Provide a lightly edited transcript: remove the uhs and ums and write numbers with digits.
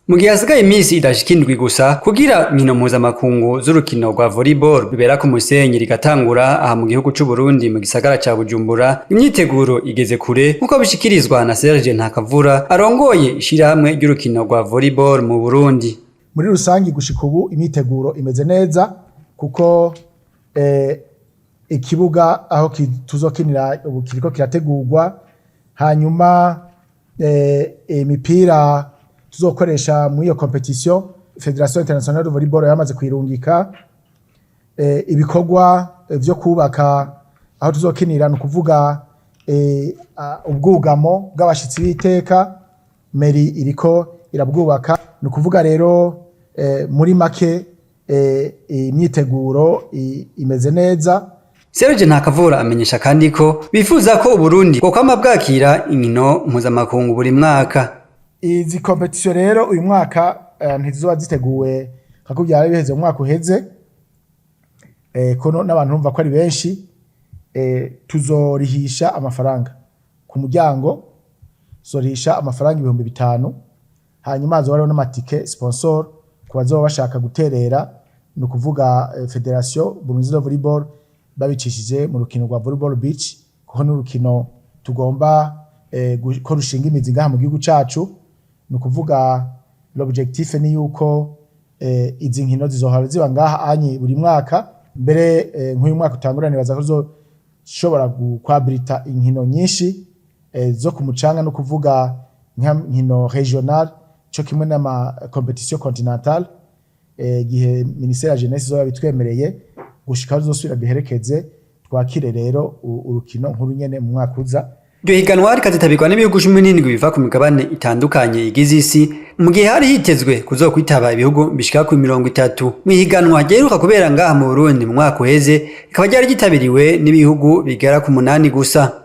Mu gihe hasigaye imisi idashika indwi gusa kugira inkino mpuzamakungu z'urukino rwa volleyball rubera ku Musenyi rigatangura aha mu gihugu c'u Burundi mu gisagara ca Bujumbura, imyiteguro igeze kure nkuko bishikirizwa na Serge Ntakavura arongoye ishirahamwe ry'urukino rwa volleyball mu Burundi. Muri rusangi gushika ubu imyiteguro imeze neza kuko ikibuga aho tuzokinira ubu kiriko kirategurwa, hanyuma imipira tuzokoresha muri iyo competition Federation Internationale de Volleyball yamaze kwirungika, ibikorwa vyo kubaka aho tuzokinira no kuvuga ubwugamo bw'abashitsi b'iteka meri iriko irabwubaka, no kuvuga rero muri make imyiteguro imeze neza. Serge Ntakavura amenyesha kandi ko bifuza ko Uburundi bwokwama bwakira inkino mpuzamakungu buri mwaka. Izi competition rero uyu mwaka ntizizoba ziteguwe kako byara biheze mu mwaka uheze, kono n'abantu bumva ko ari benshi, tuzorihisha amafaranga ku muryango, zorihisha amafaranga 5,000, hanyuma hazobariho n'amatike sponsor ku bazoba bashaka guterera, no kuvuga Federation Burundi de Volleyball babicishije mu rukino rwa volleyball beach, kuko n'urukino tugomba ko rushinga imizi ngaha mu gihugu cacu. No kuvuga l'objectif ni yuko izi nkino zizohora ziba ngaha anyi buri mwaka, mbere nk'uyu mwaka utangurane baza ko zoshobora gukwabilita inkino nyinshi zo ku mucanga, no kuvuga nkino regional cyo kimwe n'ama competition continental, gihe ministère ya jeunesse zo bitwemereye gushika zosubira biherekeze twakire rero urukino nkuru nyene mu mwaka uza. Iryo higanwa rikazitabirwa n'ibihugu 17 biva ku migabane itandukanye igize isi, mu gihe hari hitezwe kuzokwitaba ibihugu bishika ku 30. Mu higanwa ryeruka kubera ngaha mu Burundi mu mwaka uheze rikaba ryari gitabiriwe n'ibihugu bigera ku 8 gusa.